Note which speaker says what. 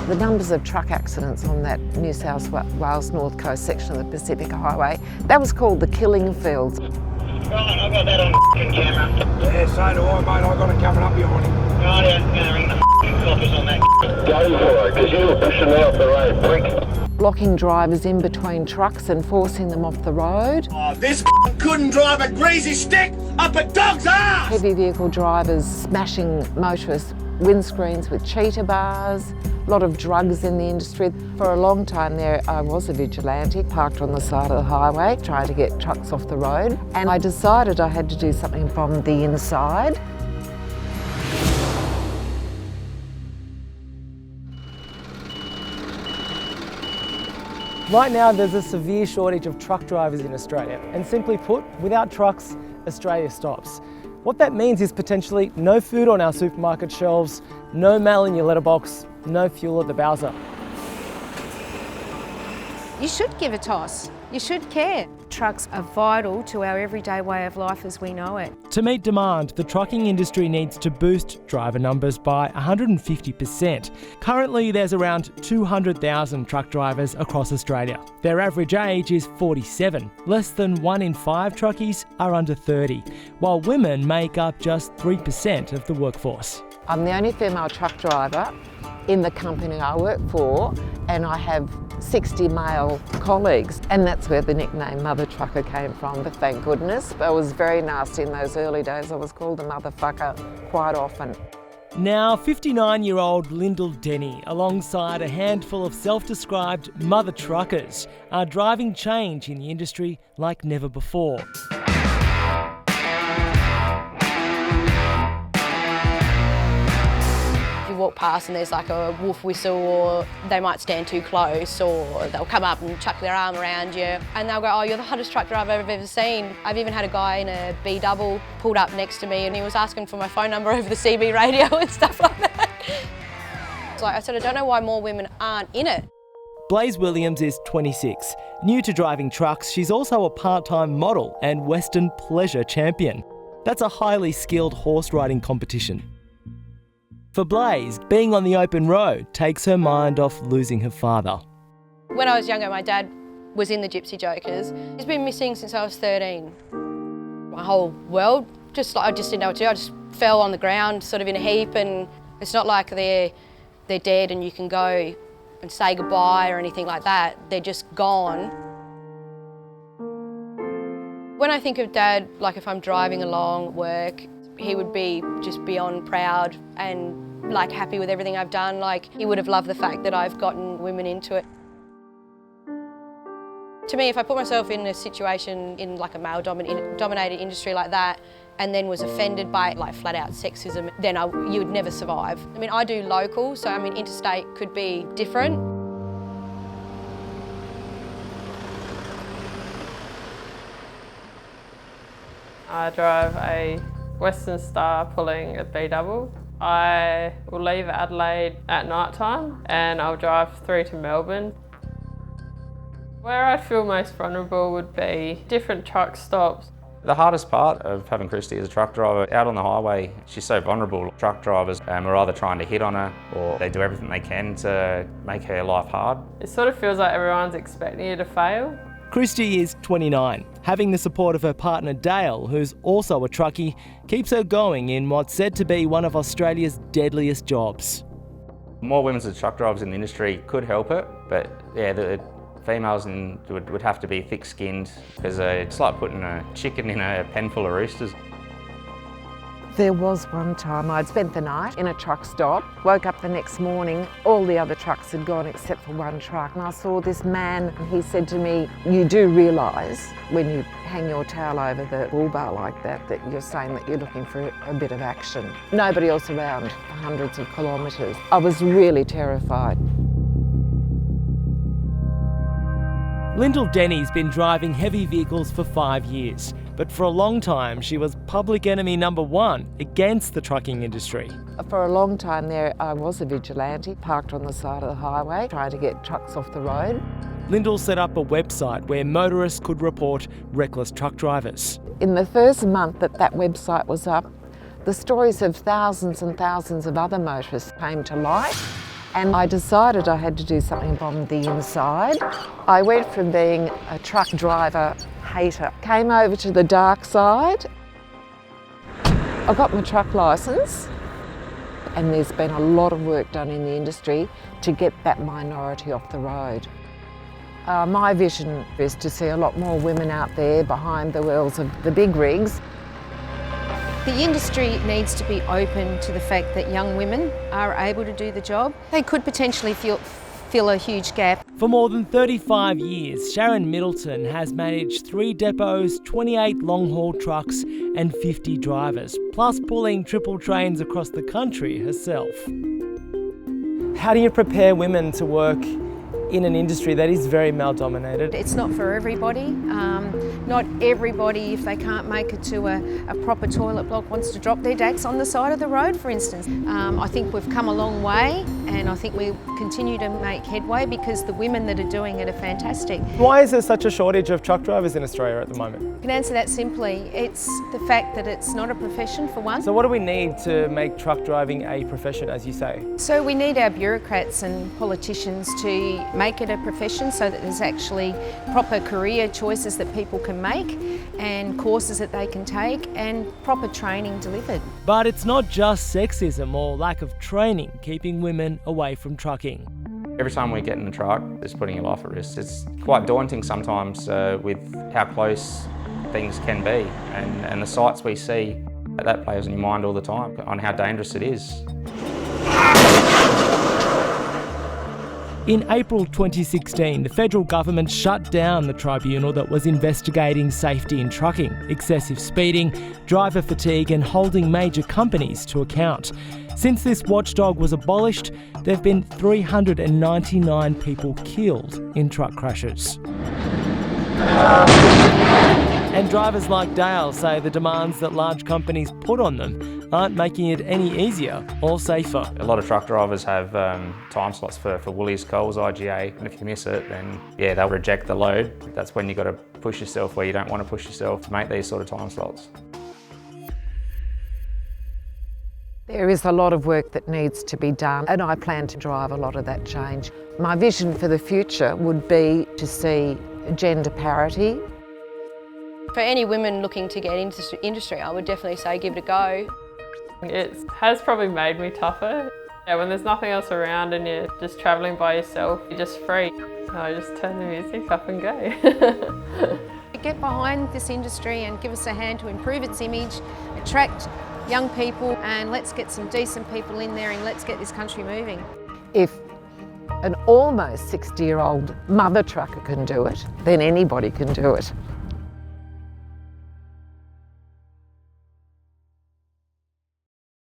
Speaker 1: The numbers of truck accidents on that New South Wales North Coast section of the Pacific Highway, that was called the killing fields.
Speaker 2: Right, I got that on camera.
Speaker 3: Yeah, so do I, mate. I got it coming up behind him.
Speaker 2: Right, I'm going to ring the coppers on that.
Speaker 4: Go for it, because you were pushing me off the road, prick.
Speaker 1: Blocking drivers in between trucks and forcing them off the road.
Speaker 3: Oh, this couldn't drive a greasy stick up a dog's ass!
Speaker 1: Heavy vehicle drivers smashing motorists' windscreens with cheetah bars. A lot of drugs in the industry. For a long time there, I was a vigilante, parked on the side of the highway, trying to get trucks off the road. And I decided I had to do something from the inside.
Speaker 5: Right now there's a severe shortage of truck drivers in Australia, and simply put, without trucks, Australia stops. What that means is potentially no food on our supermarket shelves, no mail in your letterbox, no fuel at the Bowser.
Speaker 6: You should give a toss. You should care. Trucks are vital to our everyday way of life as we know it.
Speaker 5: To meet demand, the trucking industry needs to boost driver numbers by 150%. Currently, there's around 200,000 truck drivers across Australia. Their average age is 47. Less than 1 in 5 truckies are under 30, while women make up just 3% of the workforce.
Speaker 1: I'm the only female truck driver in the company I work for, and I have 60 male colleagues, and that's where the nickname Mother Trucker came from, but thank goodness. I was very nasty in those early days. I was called a motherfucker quite often.
Speaker 5: Now, 59-year-old Lyndall Denny, alongside a handful of self-described mother truckers, are driving change in the industry like never before.
Speaker 7: Walk past and there's like a wolf whistle, or they might stand too close, or they'll come up and chuck their arm around you and they'll go, oh, you're the hottest truck driver I've ever seen. I've even had a guy in a B double pulled up next to me and he was asking for my phone number over the CB radio and stuff like that. So I said, I don't know why more women aren't in it.
Speaker 5: Blaze Williams is 26. New to driving trucks, she's also a part-time model and Western pleasure champion. That's a highly skilled horse riding competition. For Blaze, being on the open road takes her mind off losing her father.
Speaker 7: When I was younger, my dad was in the Gypsy Jokers. He's been missing since I was 13. My whole world, I just didn't know what to do. I just fell on the ground, sort of in a heap, and it's not like they're dead and you can go and say goodbye or anything like that. They're just gone. When I think of Dad, like if I'm driving along at work, he would be just beyond proud and like happy with everything I've done. Like he would have loved the fact that I've gotten women into it. To me, if I put myself in a situation in like a male-dominated industry like that and then was offended by like flat-out sexism, then you would never survive. I mean, I do local, so I mean interstate could be different.
Speaker 8: I drive a Western Star pulling a B double. I will leave Adelaide at night time and I'll drive through to Melbourne. Where I'd feel most vulnerable would be different truck stops.
Speaker 9: The hardest part of having Christy as a truck driver, out on the highway, she's so vulnerable. Truck drivers are either trying to hit on her or they do everything they can to make her life hard.
Speaker 8: It sort of feels like everyone's expecting you to fail.
Speaker 5: Christy is 29. Having the support of her partner Dale, who's also a truckie, keeps her going in what's said to be one of Australia's deadliest jobs.
Speaker 9: More women as truck drivers in the industry could help it, but yeah, the females would have to be thick-skinned because it's like putting a chicken in a pen full of roosters.
Speaker 1: There was one time I'd spent the night in a truck stop, woke up the next morning, all the other trucks had gone except for one truck, and I saw this man and he said to me, you do realise when you hang your towel over the bull bar like that you're saying that you're looking for a bit of action. Nobody else around for hundreds of kilometres. I was really terrified.
Speaker 5: Lyndall Denny's been driving heavy vehicles for 5 years, but for a long time she was public enemy number 1 against the trucking industry.
Speaker 1: For a long time there, I was a vigilante, parked on the side of the highway, trying to get trucks off the road.
Speaker 5: Lyndall set up a website where motorists could report reckless truck drivers.
Speaker 1: In the first month that website was up, the stories of thousands and thousands of other motorists came to light, and I decided I had to do something on the inside. I went from being a truck driver hater, came over to the dark side. I got my truck licence, and there's been a lot of work done in the industry to get that minority off the road. My vision is to see a lot more women out there behind the wheels of the big rigs.
Speaker 6: The industry needs to be open to the fact that young women are able to do the job. They could potentially fill a huge gap.
Speaker 5: For more than 35 years, Sharon Middleton has managed 3 depots, 28 long-haul trucks and 50 drivers, plus pulling triple trains across the country herself. How do you prepare women to work in an industry that is very male-dominated?
Speaker 6: It's not for everybody. Not everybody, if they can't make it to a proper toilet block, wants to drop their dacks on the side of the road, for instance. I think we've come a long way, and I think we'll continue to make headway because the women that are doing it are fantastic.
Speaker 5: Why is there such a shortage of truck drivers in Australia at the moment?
Speaker 6: I can answer that simply. It's the fact that it's not a profession, for one.
Speaker 5: So what do we need to make truck driving a profession, as you say?
Speaker 6: So we need our bureaucrats and politicians to make it a profession so that there's actually proper career choices that people can make and courses that they can take and proper training delivered.
Speaker 5: But it's not just sexism or lack of training keeping women away from trucking.
Speaker 9: Every time we get in a truck, it's putting your life at risk. It's quite daunting sometimes with how close things can be and the sights we see. That plays on your mind all the time on how dangerous it is.
Speaker 5: In April 2016, the federal government shut down the tribunal that was investigating safety in trucking, excessive speeding, driver fatigue and holding major companies to account. Since this watchdog was abolished, there have been 399 people killed in truck crashes. And drivers like Dale say the demands that large companies put on them aren't making it any easier or safer.
Speaker 9: A lot of truck drivers have time slots for Woolies, Coles, IGA, and if you miss it, then yeah, they'll reject the load. That's when you've got to push yourself where you don't want to push yourself to make these sort of time slots.
Speaker 1: There is a lot of work that needs to be done, and I plan to drive a lot of that change. My vision for the future would be to see gender parity.
Speaker 7: For any women looking to get into the industry, I would definitely say give it a go.
Speaker 8: It has probably made me tougher. Yeah, when there's nothing else around and you're just travelling by yourself, you're just free. I just turn the music up and go.
Speaker 6: Get behind this industry and give us a hand to improve its image, attract young people, and let's get some decent people in there and let's get this country moving.
Speaker 1: If an almost 60-year-old mother trucker can do it, then anybody can do it.